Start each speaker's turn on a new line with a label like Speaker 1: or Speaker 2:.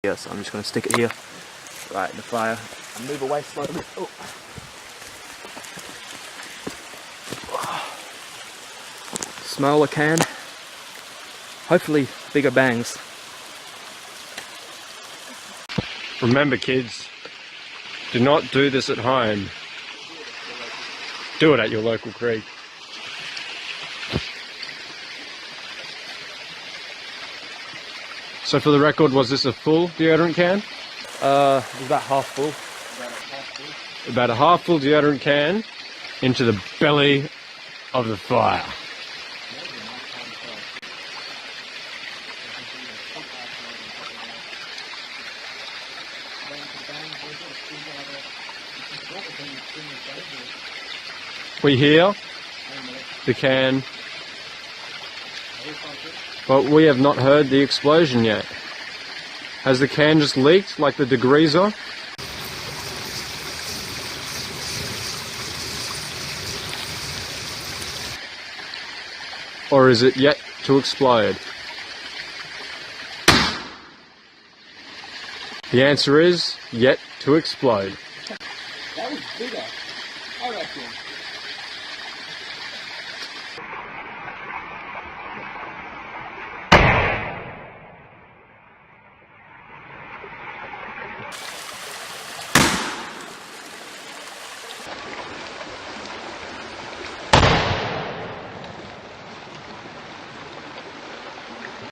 Speaker 1: here, so I'm just going to stick it here, right in the fire, and move away slowly. Oh. Smell a can. Hopefully bigger bangs.
Speaker 2: Remember kids, do not do this at home. Do it at your local creek. So for the record, was this a full deodorant can?
Speaker 1: It was about half full.
Speaker 2: About a half full deodorant can into the belly of the fire. We hear the can, but we have not heard the explosion yet. Has the can just leaked like the degreaser? Or is it yet to explode? The answer is yet to explode.
Speaker 1: That was bigger, I reckon.